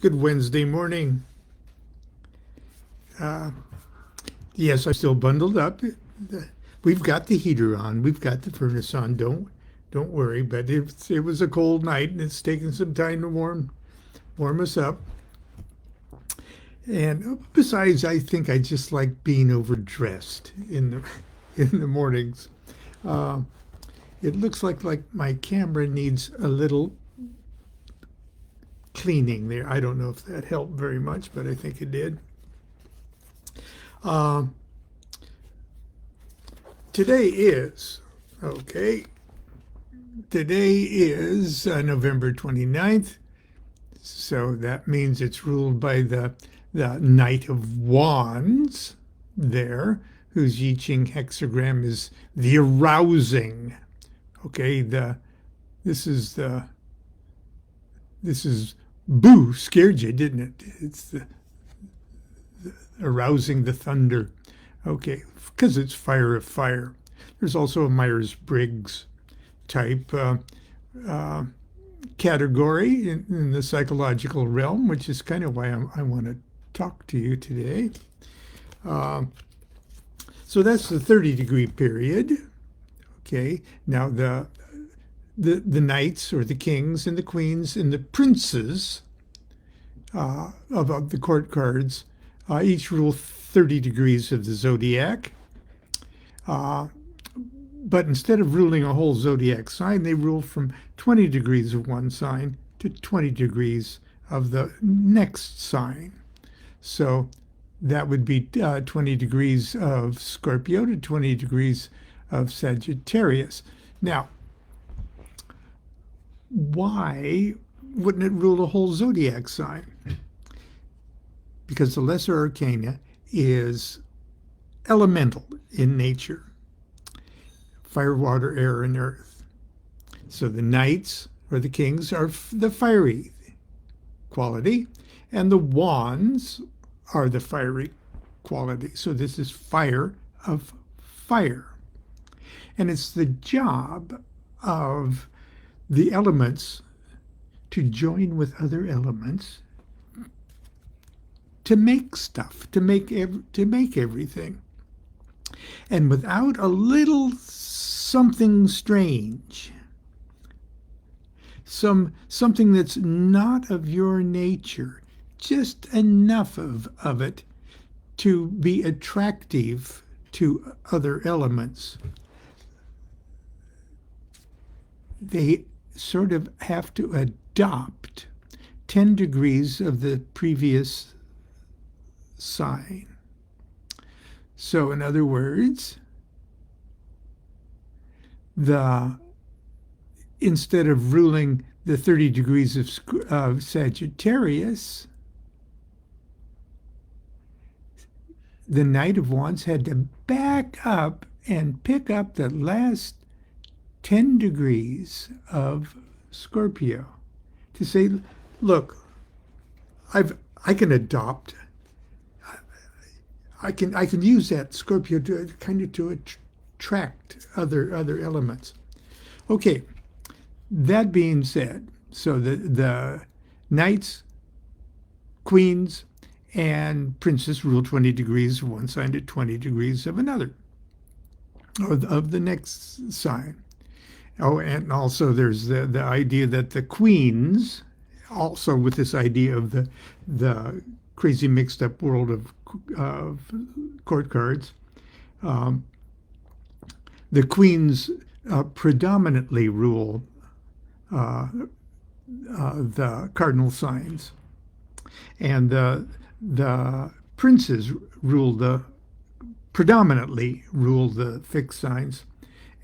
Good Wednesday morning. Yes, I'm still bundled up. We've got the heater on. We've got the furnace on. Don't worry. But it was a cold night, and it's taken some time to warm us up. And besides, I think I just like being overdressed in the mornings. Uh, it looks like my camera needs a little cleaning there. I don't know if that helped very much, but I think it did. Uh, today is, okay, today is November 29th. So that means it's ruled by the Knight of Wands there, whose I Ching hexagram is the arousing. Okay, this is boo, scared you, didn't it? It's the arousing the thunder. Okay, because it's fire of fire. There's also a Myers-Briggs type category in the psychological realm, which is kind of why I want to talk to you today. So that's the 30-degree period. Okay, now the knights or the kings and the queens and the princes of the court cards each rule 30 degrees of the zodiac. But instead of ruling a whole zodiac sign, they rule from 20 degrees of one sign to 20 degrees of the next sign. So that would be 20 degrees of Scorpio to 20 degrees of Sagittarius. Now, why wouldn't it rule a whole zodiac sign? Because the lesser arcana is elemental in nature. Fire, water, air, and earth. So the knights or the kings are the fiery quality, and the wands are the fiery quality. So this is fire of fire. And it's the job of the elements to join with other elements to make stuff, to make everything. And without a little something strange, something that's not of your nature, just enough of it to be attractive to other elements, they sort of have to adopt 10 degrees of the previous sign. So in other words, instead of ruling the 30 degrees of Sagittarius, the Knight of Wands had to back up and pick up the last 10 degrees of Scorpio to say, look, I can adopt. I can use that Scorpio to attract other elements. Okay, that being said, so the knights, queens, and princes rule 20 degrees of one sign to 20 degrees of another, or of the next sign. Oh, and also there's the idea that the queens, also with this idea of the crazy mixed up world of court cards, the queens predominantly rule the cardinal signs, and the princes predominantly rule the fixed signs,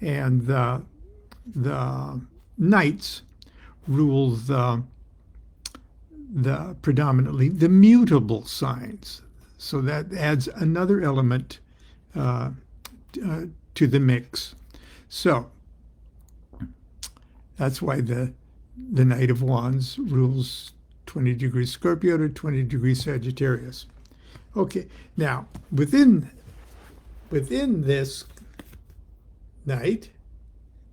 and the knights rule the predominantly the mutable signs. So that adds another element to the mix. So that's why the Knight of Wands rules 20 degrees Scorpio to 20 degrees Sagittarius. Okay, now within this Knight,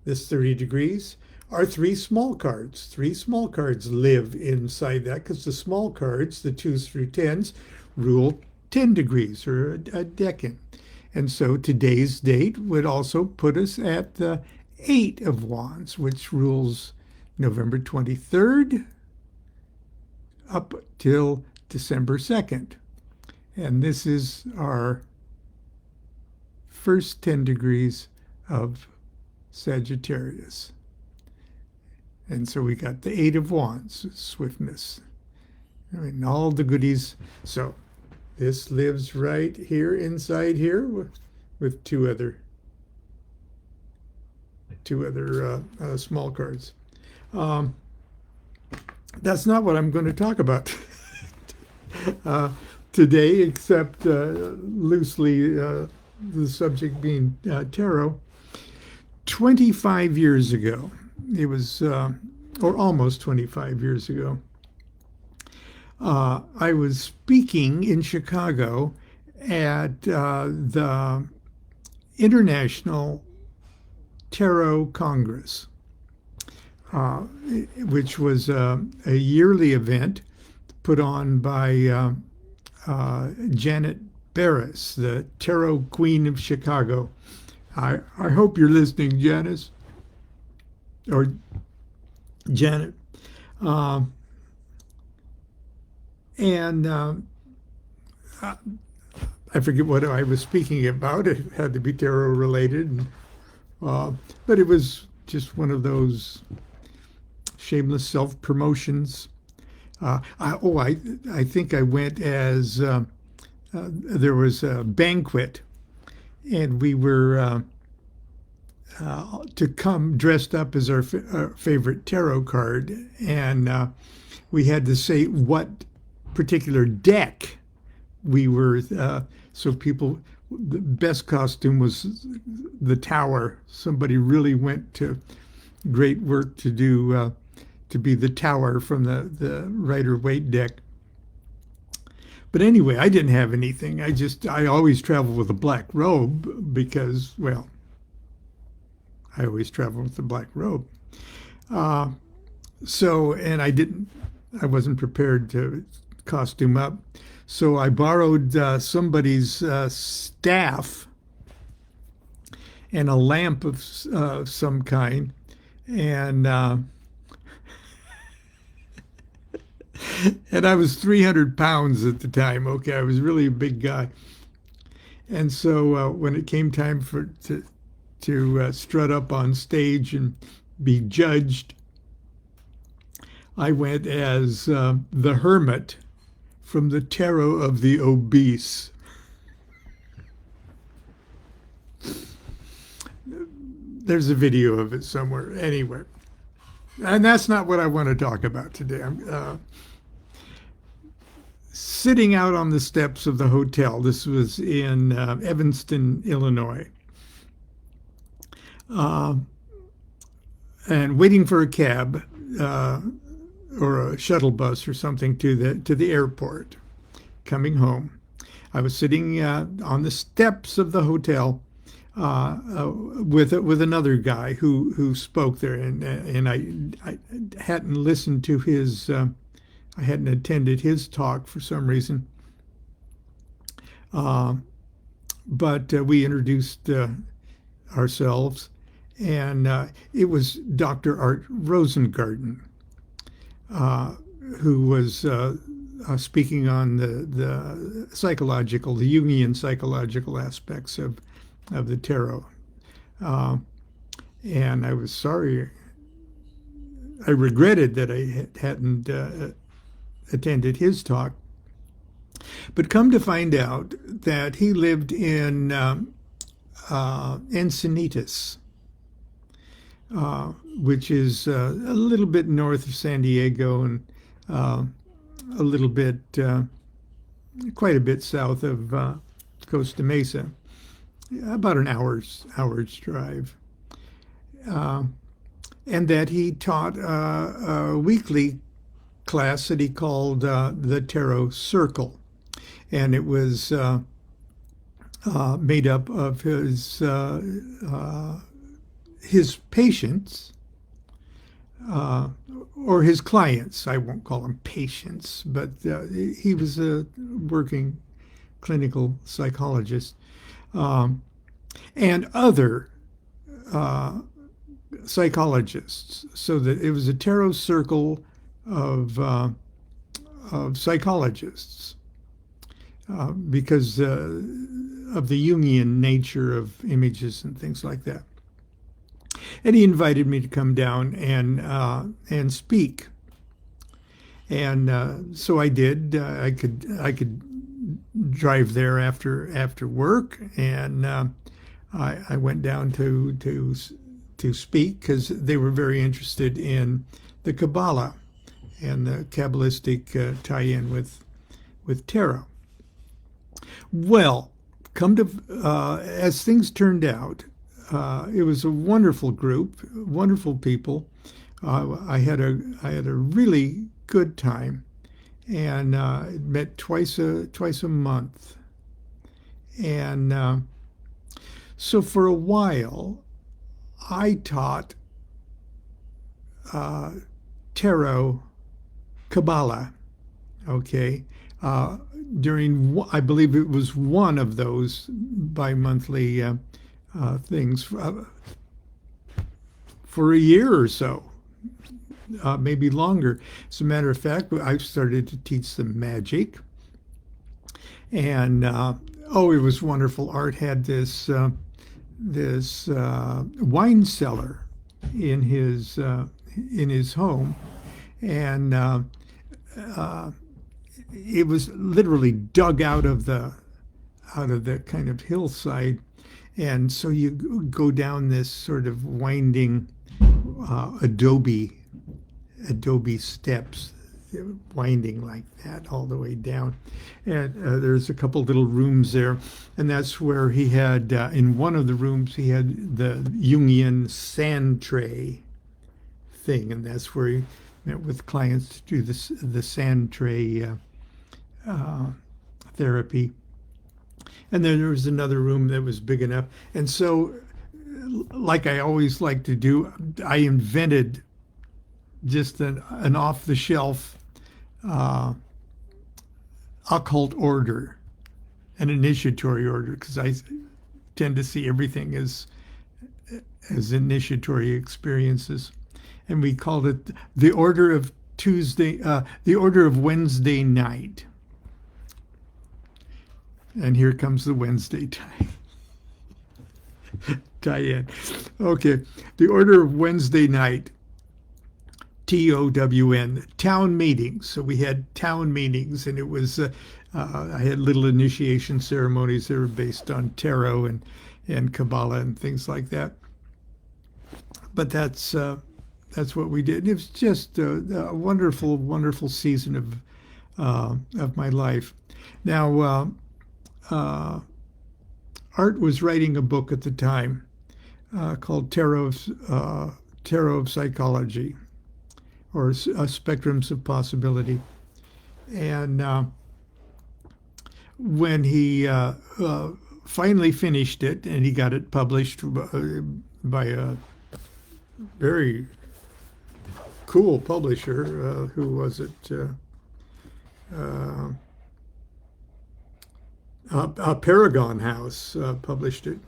this 30 degrees, are three small cards. Three small cards live inside that because the small cards, the 2s through 10s, rule 10 degrees or a decan. And so today's date would also put us at the 8 of Wands, which rules November 23rd up till December 2nd. And this is our first 10 degrees of Sagittarius. And so we got the 8 of Wands, swiftness. I mean, all the goodies. So this lives right here inside here with two other small cards. That's not what I'm going to talk about today, except loosely the subject being tarot. 25 years ago, it was, or almost 25 years ago, I was speaking in Chicago at the International Tarot Congress, which was a yearly event put on by Janet Barris, the Tarot Queen of Chicago. I hope you're listening, Janice, or Janet. I forget what I was speaking about. It had to be tarot related, but it was just one of those shameless self-promotions. I think I went as there was a banquet, and we were to come dressed up as our favorite tarot card, and we had to say what particular deck we were. So people, the best costume was the Tower. Somebody really went to great work to do to be the Tower from the Rider-Waite deck. But anyway, I didn't have anything. I always travel with a black robe because, well, I always travel with a black robe. And I wasn't prepared to costume up. So I borrowed somebody's staff and a lamp of some kind. And and I was 300 pounds at the time. Okay, I was really a big guy. And so when it came time to strut up on stage and be judged, I went as the Hermit from the Tarot of the Obese. There's a video of it somewhere. Anyway, and that's not what I want to talk about today. I'm sitting out on the steps of the hotel. This was in Evanston, Illinois. And waiting for a cab or a shuttle bus or something to the airport, coming home. I was sitting on the steps of the hotel with another guy who spoke there, and I hadn't listened to his. I hadn't attended his talk for some reason. But we introduced ourselves, and it was Dr. Art Rosengarten, who was speaking on the psychological, the Jungian psychological aspects of the tarot. And I was sorry. I regretted that I hadn't attended his talk. But come to find out that he lived in Encinitas, which is a little bit north of San Diego and a little bit, quite a bit south of Costa Mesa, about an hour's drive. And that he taught a weekly class that he called the Tarot Circle. And it was made up of his patients uh, or his clients. I won't call them patients, but he was a working clinical psychologist, um, and other uh, psychologists. So that it was a tarot circle of psychologists because of the Jungian nature of images and things like that. And he invited me to come down and speak. And so I did. I could drive there after work, and I went down to speak because they were very interested in the Kabbalah and the Kabbalistic tie-in with tarot. Well, come to as things turned out, it was a wonderful group, wonderful people. I had a really good time, and met twice a month, and so for a while, I taught tarot Kabbalah. Okay. During, I believe it was one of those bi-monthly things for a year or so, maybe longer. As a matter of fact, I started to teach them magic, and oh, it was wonderful. Art had this wine cellar in his home, and it was literally dug out of the kind of hillside, and so you go down this sort of winding adobe steps, winding like that all the way down, and there's a couple little rooms there, and that's where he had in one of the rooms he had the Jungian sand tray thing, and that's where he met with clients to do the sand tray therapy. And then there was another room that was big enough. And so, like I always like to do, I invented just an off-the-shelf occult order, an initiatory order, because I tend to see everything as initiatory experiences. And we called it the Order of the Order of Wednesday Night. And here comes the Wednesday tie-in. Okay, the Order of Wednesday Night, TOWN, town meetings. So we had town meetings, and it was, I had little initiation ceremonies that were based on tarot and Kabbalah and things like that. But that's what we did. It was just a wonderful, wonderful season of my life. Now, Art was writing a book at the time called Tarot of Psychology, or Spectrums of Possibility. And when he finally finished it, and he got it published by a very cool publisher, who was it? Paragon House published it.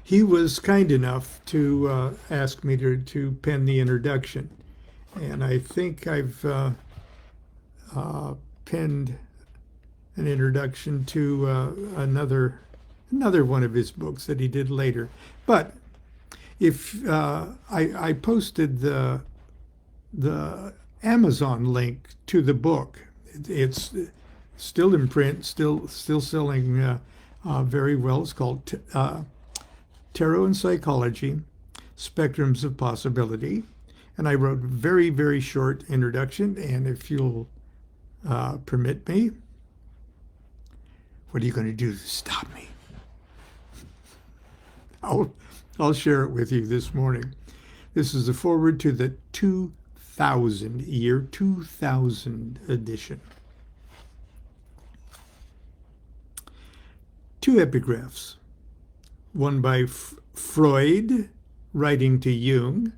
He was kind enough to ask me to pen the introduction, and I think I've penned an introduction to another one of his books that he did later. But if I posted the Amazon link to the book, it's still in print, still selling very well. It's called Tarot and Psychology, Spectrums of Possibility. And I wrote a very, very short introduction. And if you'll permit me, what are you going to do to stop me? I'll share it with you this morning. This is the foreword to the 2000 edition. 2 epigraphs, one by Freud, writing to Jung,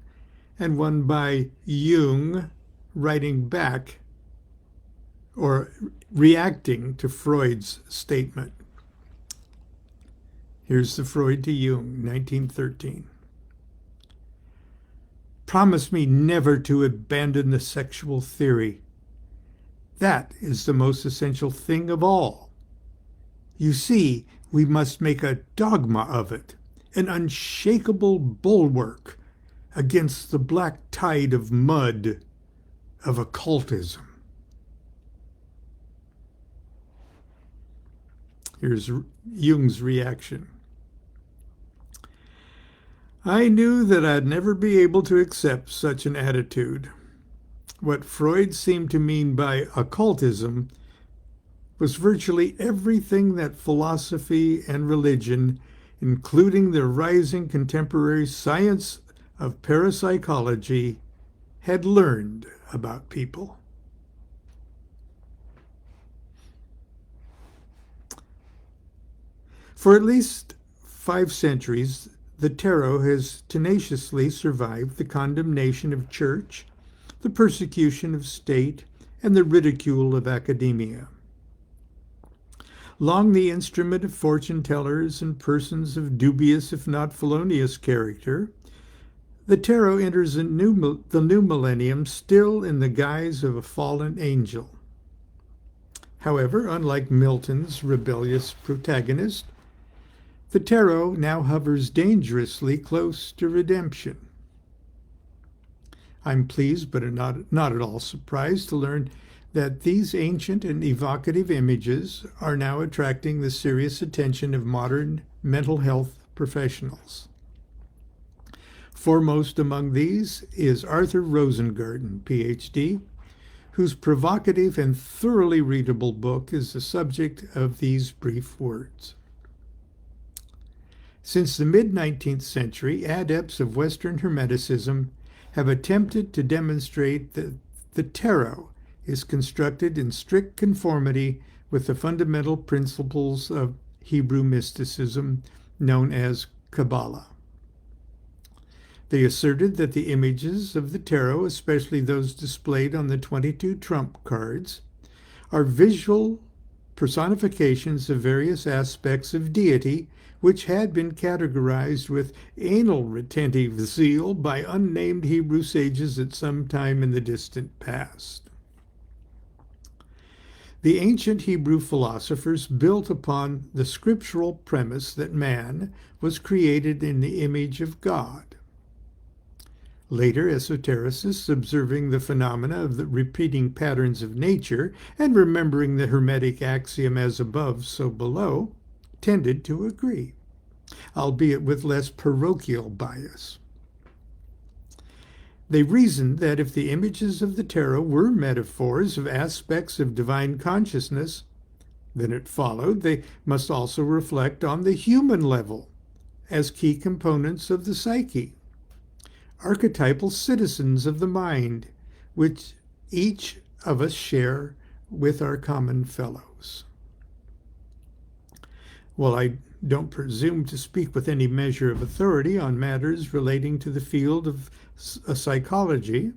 and one by Jung writing back or reacting to Freud's statement. Here's the Freud to Jung, 1913. Promise me never to abandon the sexual theory. That is the most essential thing of all. You see, we must make a dogma of it, an unshakable bulwark against the black tide of mud of occultism. Here's Jung's reaction. I knew that I'd never be able to accept such an attitude. What Freud seemed to mean by occultism was virtually everything that philosophy and religion, including the rising contemporary science of parapsychology, had learned about people. For at least 5 centuries, the tarot has tenaciously survived the condemnation of church, the persecution of state, and the ridicule of academia. Long the instrument of fortune tellers and persons of dubious, if not felonious character, the tarot enters the new millennium still in the guise of a fallen angel. However, unlike Milton's rebellious protagonist, the tarot now hovers dangerously close to redemption. I'm pleased, but not at all surprised, to learn that these ancient and evocative images are now attracting the serious attention of modern mental health professionals. Foremost among these is Arthur Rosengarten, Ph.D., whose provocative and thoroughly readable book is the subject of these brief words. Since the mid-19th century, adepts of Western Hermeticism have attempted to demonstrate that the tarot is constructed in strict conformity with the fundamental principles of Hebrew mysticism known as Kabbalah. They asserted that the images of the tarot, especially those displayed on the 22 trump cards, are visual personifications of various aspects of deity which had been categorized with anal retentive zeal by unnamed Hebrew sages at some time in the distant past. The ancient Hebrew philosophers built upon the scriptural premise that man was created in the image of God. Later esotericists, observing the phenomena of the repeating patterns of nature and remembering the Hermetic axiom as above, so below, tended to agree, albeit with less parochial bias. They reasoned that if the images of the tarot were metaphors of aspects of divine consciousness, then it followed they must also reflect on the human level as key components of the psyche, archetypal citizens of the mind, which each of us share with our common fellows. While I don't presume to speak with any measure of authority on matters relating to the field of psychology,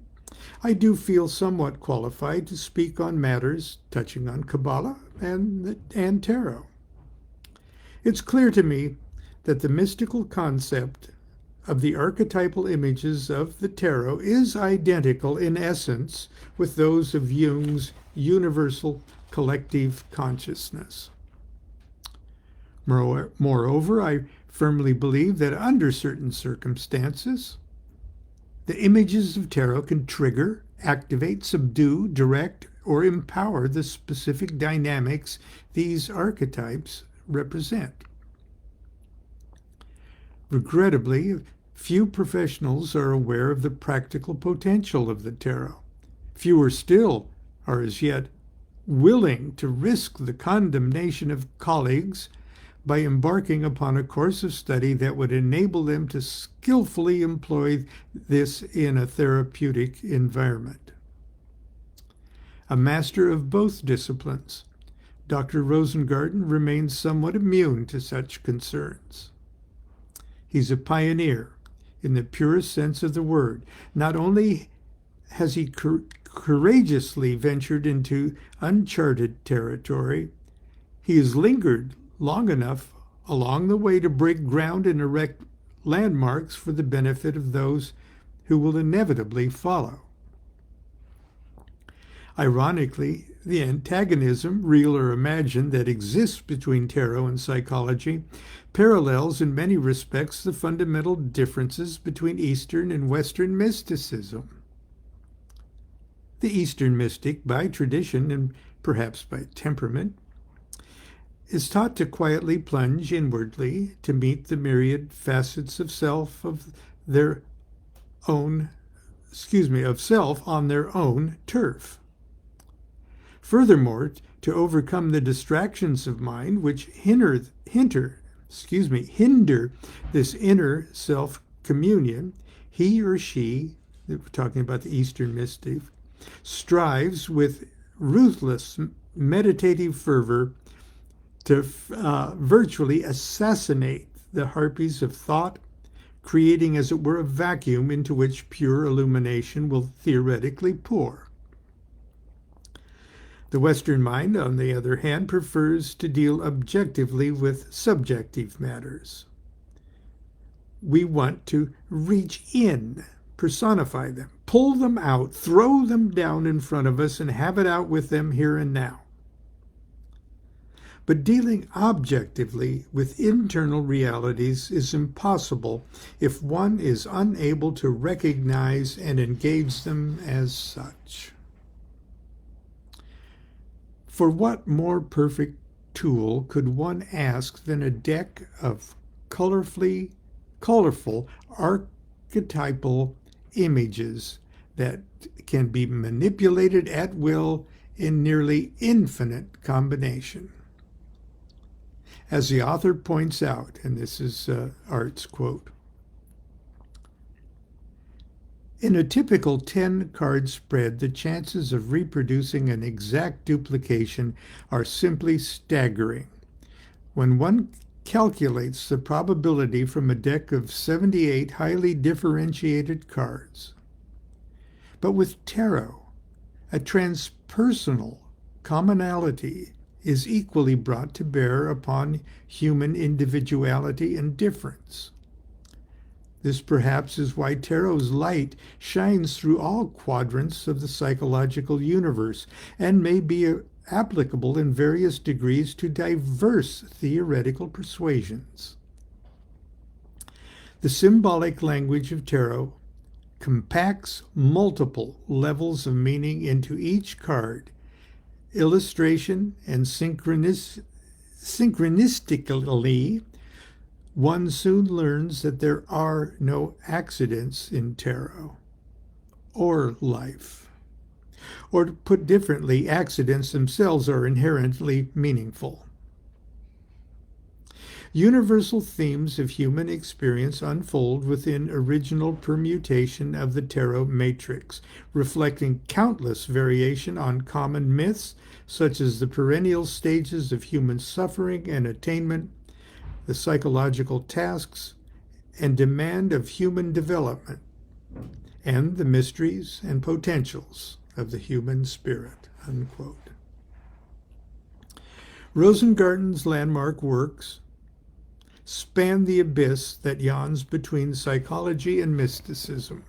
I do feel somewhat qualified to speak on matters touching on Kabbalah and tarot. It's clear to me that the mystical concept of the archetypal images of the tarot is identical in essence with those of Jung's universal collective consciousness. Moreover, I firmly believe that under certain circumstances, the images of tarot can trigger, activate, subdue, direct, or empower the specific dynamics these archetypes represent. Regrettably, few professionals are aware of the practical potential of the tarot. Fewer still are as yet willing to risk the condemnation of colleagues by embarking upon a course of study that would enable them to skillfully employ this in a therapeutic environment. A master of both disciplines, Dr. Rosengarten remains somewhat immune to such concerns. He's a pioneer in the purest sense of the word. Not only has he courageously ventured into uncharted territory, he has lingered long enough along the way to break ground and erect landmarks for the benefit of those who will inevitably follow. Ironically, the antagonism, real or imagined, that exists between tarot and psychology parallels in many respects the fundamental differences between Eastern and Western mysticism. The Eastern mystic, by tradition and perhaps by temperament, is taught to quietly plunge inwardly to meet the myriad facets of self of self on their own turf. Furthermore, to overcome the distractions of mind which hinder this inner self-communion, he or she, we're talking about the Eastern mystic, strives with ruthless meditative fervor to virtually assassinate the harpies of thought, creating, as it were, a vacuum into which pure illumination will theoretically pour. The Western mind, on the other hand, prefers to deal objectively with subjective matters. We want to reach in, personify them, pull them out, throw them down in front of us, and have it out with them here and now. But dealing objectively with internal realities is impossible if one is unable to recognize and engage them as such. For what more perfect tool could one ask than a deck of colorful archetypal images that can be manipulated at will in nearly infinite combination? As the author points out, and this is Art's quote, in a typical 10-card spread, the chances of reproducing an exact duplication are simply staggering. When one calculates the probability from a deck of 78 highly differentiated cards. But with tarot, a transpersonal commonality is equally brought to bear upon human individuality and difference. This perhaps is why tarot's light shines through all quadrants of the psychological universe and may be applicable in various degrees to diverse theoretical persuasions. The symbolic language of tarot compacts multiple levels of meaning into each card. Illustration and synchronistically, one soon learns that there are no accidents in tarot or life. Or to put differently, accidents themselves are inherently meaningful. Universal themes of human experience unfold within original permutation of the tarot matrix, reflecting countless variation on common myths such as the perennial stages of human suffering and attainment, the psychological tasks and demand of human development, and the mysteries and potentials of the human spirit." Unquote. Rosengarten's landmark works span the abyss that yawns between psychology and mysticism.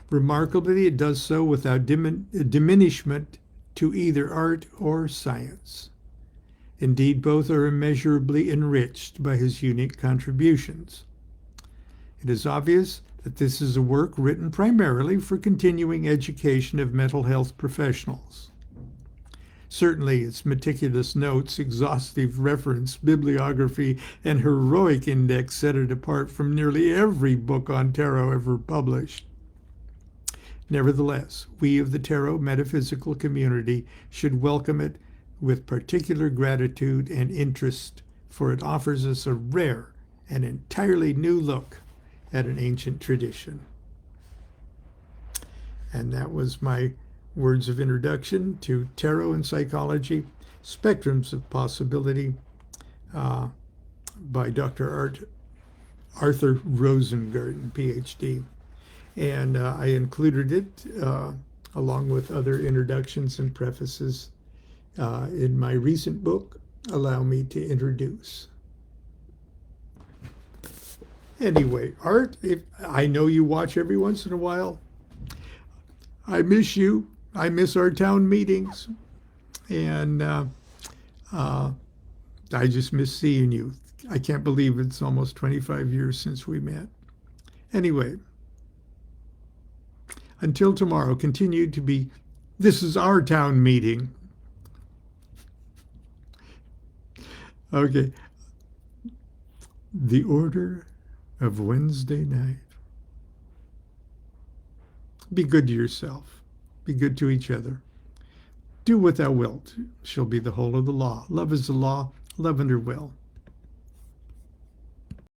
Remarkably, it does so without diminishment to either art or science. Indeed, both are immeasurably enriched by his unique contributions. It is obvious that this is a work written primarily for continuing education of mental health professionals. Certainly, its meticulous notes, exhaustive reference, bibliography, and heroic index set it apart from nearly every book on tarot ever published. Nevertheless, we of the tarot metaphysical community should welcome it with particular gratitude and interest, for it offers us a rare and entirely new look at an ancient tradition. And that was my words of introduction to Tarot and Psychology, Spectrums of Possibility, by Dr. Arthur Rosengarten, PhD. And I included it along with other introductions and prefaces in my recent book, Allow Me to Introduce. Anyway, Art, if I know you watch every once in a while, I miss you. I miss our town meetings. And I just miss seeing you. I can't believe it's almost 25 years since we met. Anyway, until tomorrow, continue to be, this is our town meeting. Okay. The Order of Wednesday Night. Be good to yourself. Be good to each other. Do what thou wilt shall be the whole of the law. Love is the law. Love under will.